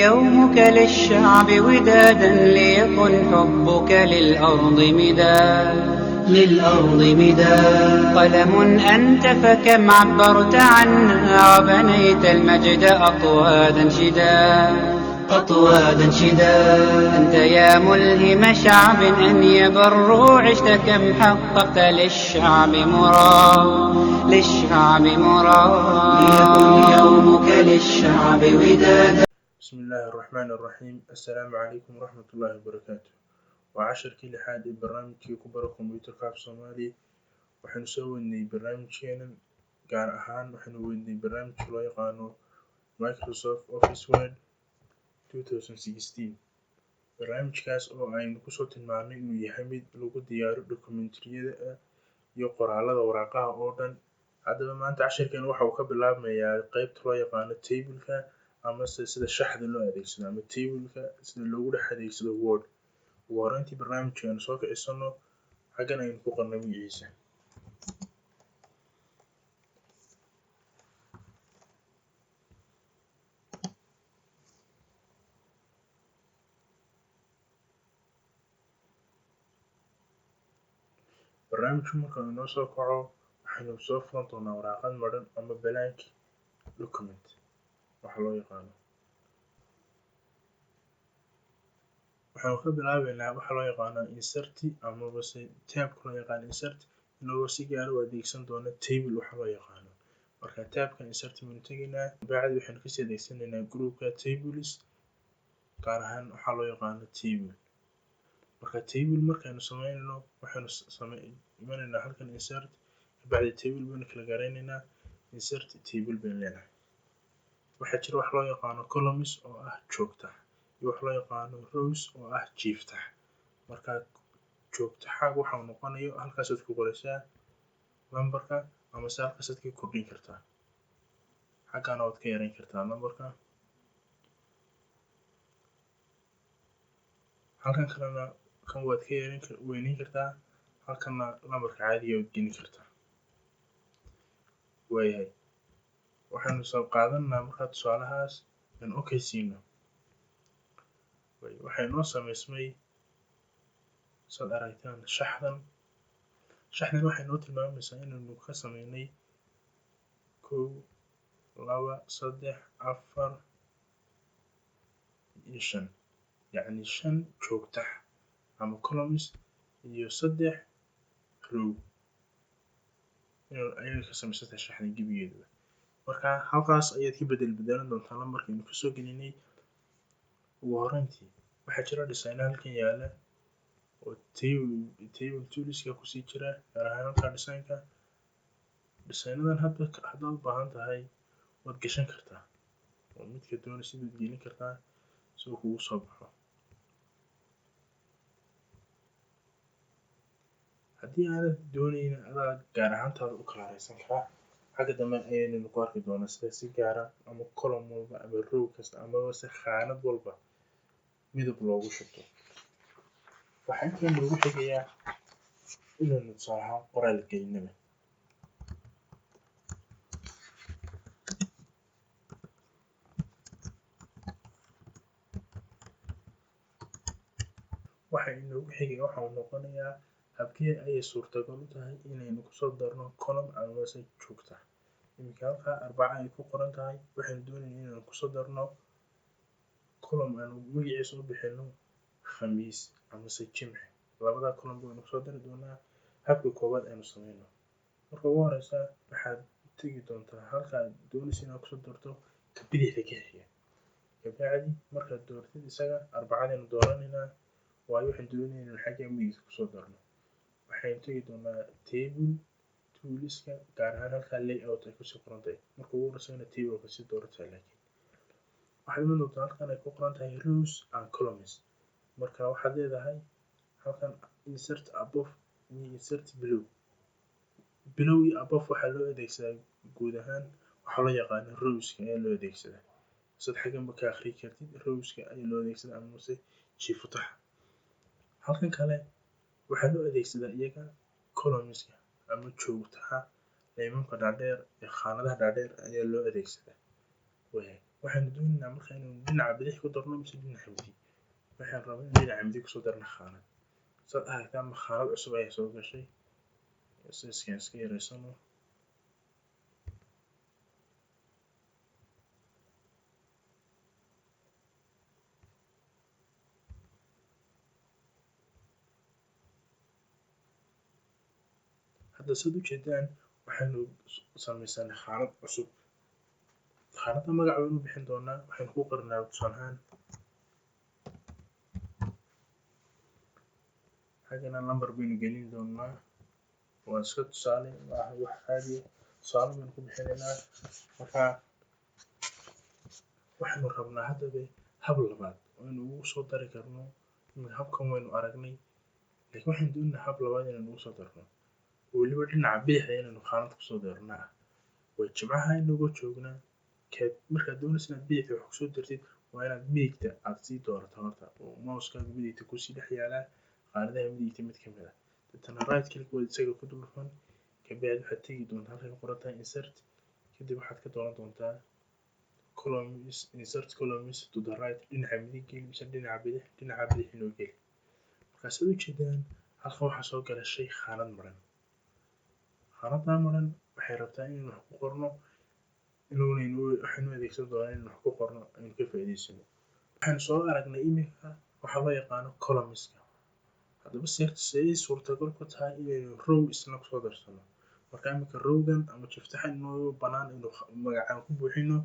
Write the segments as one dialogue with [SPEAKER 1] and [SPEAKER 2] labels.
[SPEAKER 1] يومك للشعب ودادا ليكن حبك للأرض مداد قلم أنت فكم عبرت عنا وبنيت المجد أطوادا شدا أنت يا ملهم شعب أن يبروا عشت كم حققت للشعب مراد ليكن يومك للشعب ودادا.
[SPEAKER 2] بسم الله الرحمن الرحيم. السلام عليكم ورحمة الله وبركاته. وعشركii lixaad ee barnaamijkii ku bara kombiyuutarka af Soomaali waxaynu soo wadnay barnaamijkeenan gaar ahaan waxaynu wadnay barnaamijka loo yaqaano Microsoft Office Word 2016. barnaamijkaas oo aynu kusoo tilmaamnay inuu yahay mid lagu diyaariyo dokumentariyada iyo qoraalada waraaqaha oo dhan. haddaba maanta casharkeena waxa uu ka bilaabmayaa qaybta loo yaqaano table-ka ama sida shaxda loo adeegsado ama table-ka sida loogu dhex adeegsado Word. ugu horreyntii barnaamijka aynu soo kicisano xaggan aynu ku qorno magaciisa. barnaamijku marka uu inoo soo kaco waxaynu soo furan doonaa waraaqad madhan ama blank document waxa loo yaqaano. waxaanu ka bilaabeynaa waxa loo yaqaano insert amaba se tab-ka loo yaqaano insert inagoo si gaar u adeegsan doono table waxa loo yaqaano. marka tab-ka insert baynu tegaynaa kabacdi waxaynu kasii adeegsanaynaa groupka tables gaar ahaan waxa loo yaqaano table. marka table markaynu sameynayno waxaynu imanaynaa halkan insert kabacdi table baynu kala garaynaynaa insert table baynu leenahay. waxaa jira wax loo yaqaano columns oo ah joogta iyo wax loo yaqaano rows oo ah jiifta. marka joogtaxaaga waxa uu noqonayo halkaasaad ku qoraysaa lambarka ama se halkaasaad ka kordhin kartaa xaggana waad ka yareyn kartaa lambarka. halkan kalena kan waad ka weyneyn kartaa halkana lambarka caadiga waad gelin kartaa. waayahay waxaynu soo qaadanaa markaa tusaalahaas aan okay siino. waxay noo sameysmay saad aragtaan shaxdan waxay noo tilmaamaysaa inaynu ka sameynay 1 2 3 4 iyo 5 yacni 5 joogta ama columns iyo 3 row ayay ka samaysantahay shaxdan gebigeeduba. marka halkaas ayaad ka bedelan doontaa lambarkaynu kasoo gelinay. ugu horreyntii waxaa jira design halkan yaala oo table toolska kusii jira gaar ahaan halka design-ka. designadan haddaad u baahan tahay waad gashan kartaa oo midka doonaysid waad gelin kartaa si uu kugu soo baxo. haddii aanad doonaynin adaa gaar ahaantaada u kala hareysan karaa xagga dambe ayaynaynu ku arki doonaa sida si gaara ama column walba ama row kasta amaba se khaanad walba midab loogu shubto. waxaa intaa noogu xigayaa inaynu tusaale ahaan qoraal gelinaba. waxa inoogu xigaya waxa uu noqonayaa habkee ayay suurtagal u tahay inaynu kusoo darno column amaba se joogta. iminka halkaa 4 ay ku qoran tahay waxaynu doonaynaa inaynu kusoo darno column aanu magaciisa u bixino khamiis ama se jimce. labada column baynu kusoo dari doonaa. habka koowaad aynu sameyno marka ugu horeysa waxaad tegi doontaa halka aad doonaysid inaad kusoo darto ka bidixda ka xiga. kabacdi markaad dooratid isaga 4 dooranaynaa waayo waxaan doonaynaa inaynu xagga midigta kusoo darno. waxaynu tegi doonaa table toolska gaar ahaan halka layout ay kusii qoran tahay. marka ugu horeysa inaad table-ka sii doorataa laakiin waxaad iman doontaa halkan ay ku qoran tahay rows and columns. marka waxaad leedahay halkan insert above iyo insert below. below iyo above waxaa loo adeegsadaa guud ahaan waxaa loo yaqaano rowska ayaa loo adeegsadaa. sad xagganba ka akhri kartid rowska ayaa loo adeegsadaa ama se jiifutaha. halkan kale waxaa loo adeegsadaa iyaga columnska ama joogtaha leemamka dhaadheer ee khaanadaha dhaadheer ayaa loo adeegsadaa. waxaynu doonaynaa marka inaynu dhinaca bidix ku darno mise dhinaca midig. Waxaan rabaa in dhinaca midig kusoo darno khaanad. Saad aragtaan khaanad cusub ayaa soo gashay. Siiskan iska yareysano. Hadda saad ujeedaan waxaynu samaysanay khaanad cusub. Khaanada magac baynu bixin doonaa. Waxaynu ku qornaa tusaale ahaan xagana number baynu gelin doonaa. waa iska tusaale maaha wax caadi ah. Tusaale baynu ku bixinaynaa. Marka waxaynu rabnaa haddaba hab labaad oo aynu ugu soo dari karno. Habkan waynu aragnay laakiin waxaynu doonaynaa hab labaad inaynu ugu soo darno weliba dhinaca bidixda inaynu khaanad kusoo darnaa. Way jimcaha inagoo joognaa markaad doonaysa inaad bidixda wax kusoo dartid waa inaad midigta aad sii doorato horta oo mouse-kaaga midigta kusii dhex yaalaa khaanadaha midigta mid ka mid ah. Dadana right click waad isaga ku dul dhufan kabacdi waxaad tegi doontaa halkay ku qoran tahay insert. Kadib waxaad ka dooran doontaa columns insert columns to the right dhinaca midig geli mise dhinaca bidix. Dhinaca bidix inoo geli. Markaas aad ujeedaan halkan waxaa soo gala shay khaanad maran. Khaanadan maran waxay rabtaa inaynu wax ku qorno waxaynu adeegsan doonaa inaynu wax ku qorno aynu ka faa'iidaysano. Waxaynu soo aragnay iminka waxa loo yaqaano columnska. Haddaba say suurtagal ku tahay inaynu row isna kusoo darsano. Marka iminka rowgan ama jiftahan inoo banaan inuu magacaan ku buuxino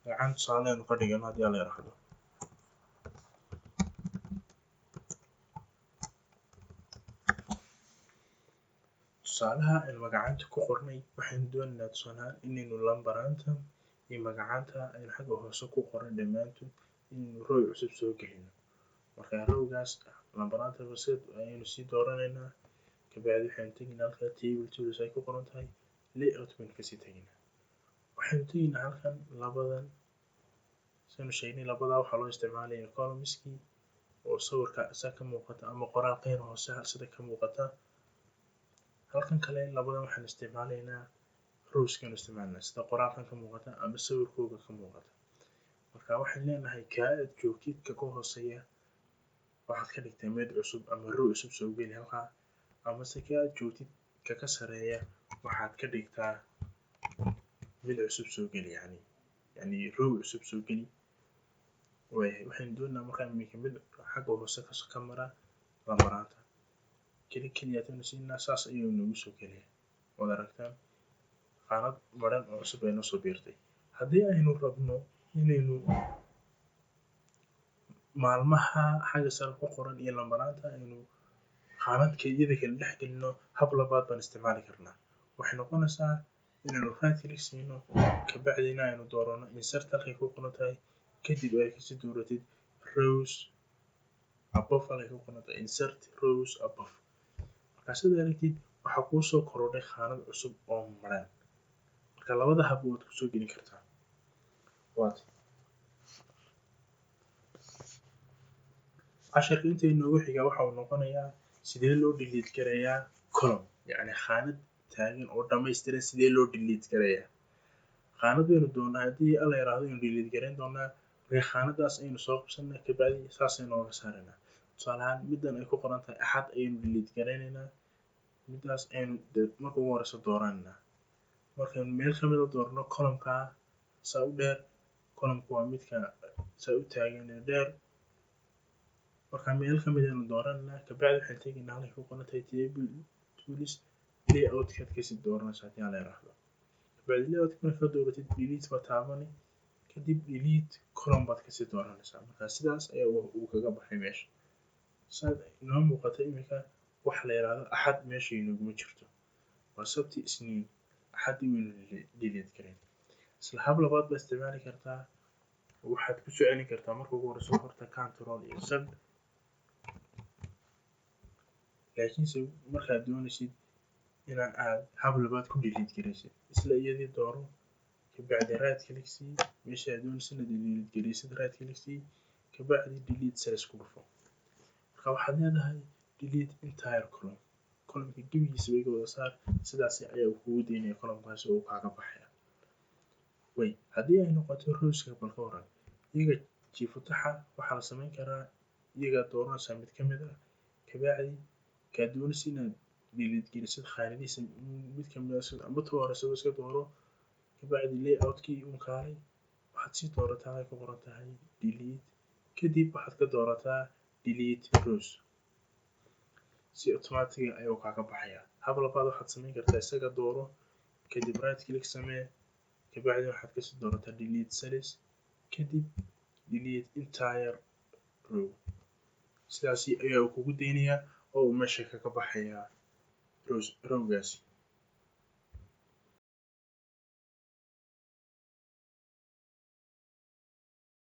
[SPEAKER 2] magacaan tusaale aynu ka dhigano haddii la yiraahdo. Tusaalaha aynu magacaanta ku qornay waxaynu doonaynaa tusaale ahaan inaynu lambaraantan iyo magacaanta aynu xagga hoose ku qoran dhammaantood inaynu row cusub soo gelino. Marka rowgaas lambaraanta hoose ayaynu sii dooranaynaa. Kabacdi waxaynu tegaynaa halka table tools ay ku qoran tahay layout baynu kasii tegaynaa. Waxaynu tegaynaa halkan labadan saynu sheegnay labadaa waxaa loo isticmaalayaa columnskii oo sawirka isaa ka muuqata ama qoraalkeen hoose sida ka muuqata. Halkan kale labadan waxaan isticmaalaynaa rowskan isticmaalnaa sida qoraalkan ka muuqata ama sawirkooda ka muuqata. Marka waxaan leenahay ka aad joogtid ka hooseeya waxaad ka dhigtaa mid cusub ama row cusub soo geli halkaa ama se ka aad joogtid ka sareeya waxaad ka dhigtaa mid cusub soo geli yani row cusub soo geli. Waxaynu doonaynaa markaa iminka mid xagga hoose ka mara lambaraanta. keliya ayaynu siinaa saas ayuu nagu soo gelaya. Waad aragtaan khaanad maran oo cusub ay noo soo biirtay. Haddii aynu rabno inaynu maalmaha xagga sare ku qoran iyo lambaraanta aynu khaanadka iyada kala dhex gelino hab labaad baan isticmaali karnaa. Waxay noqonaysaa inaynu right click siino kabacdina aynu doorano insert halkay ku qoran tahay kadib ay kasii dooratid rows above halkay ku qoran tahay insert rows above. Markaas aad aragtid waxaa kuu soo korodhay khaanad cusub oo maran. Marka labada hab waad ku soo gelin kartaa. casharka inta inoogu xiga waxa uu noqonayaa sidee loo delete gareeyaa column yacni khaanad taagan oo dhammaystiran sidee loo delete gareeyaa. Khaanad baynu doonaa haddii alla yiraahdo inuu delete gareyn doonaa. Marka khaanadaas aynu soo qabsanaa kabacdi saas aynu uga saaraynaa. Tusaale ahaan midan ay ku qoran tahay axad ayaynu delete gareynaynaa. midaas ayaynu marka ugu horeysa dooraynaa. Markaynu meel ka mid ah doorno columnka saa u dheer columnku waa midka saa u taagan ee dheer. Marka meel ka mid ayaynu dooranaa kabacdi waxaan tegaynaa halkay ku qoran tahay table tools layout kaad kasii dooranaysaa haddii alla yiraahdo. Kabacdi layout markaad dooratid delete baad taabani kadib delete column baad kasii dooranaysaa. Marka sidaas ayaa uu kaga baxay meesha. Saad inoo muuqata iminka waxa la yiraahdo axad meesha inaguma jirto. Waa sabti isniin axadii waynu delete gareyn. Isla hab labaad baad isticmaali kartaa. Waxaad ku soo celin kartaa marka ugu horeysa horta control iyo z. laakiinse markaad doonaysid inaan aad hab labaad ku delete gareysid isla iyadii dooro kabacdi right click sii meesha aad doonaysid inaad delete gareysid right click sii kabacdi delete cells ku dhufo. Marka waxaad leedahay delete entire column. columnka gebigiisa iga wada saar sidaas ayaa kugu daynaya columnkaasi oo kaaga baxaya. way haddii ay noqoto rowska bal ka waran iyaga jiifutaxa waxaa la samayn karaa iyagaa dooranaysaa mid ka mid ah kabacdi kaa doonaysa inaad delete gelisid khaanadihiisa mid ka mid ah amba ta hore iska dooro kabacdi layoutkii kaalay waxaad sii doorataa ay ku qoran tahay delete kadib waxaad ka doorataa delete rows si automatic ayuu kaaga baxayaa hab labaad waxaad samayn kartaa isaga dooro kadib right click samee kabacdi waxaad kasii doorataa delete cells kadib delete entire row sidaasi ayaa kugu daynayaa oo uu meesha kaga baxayaa rowgaasi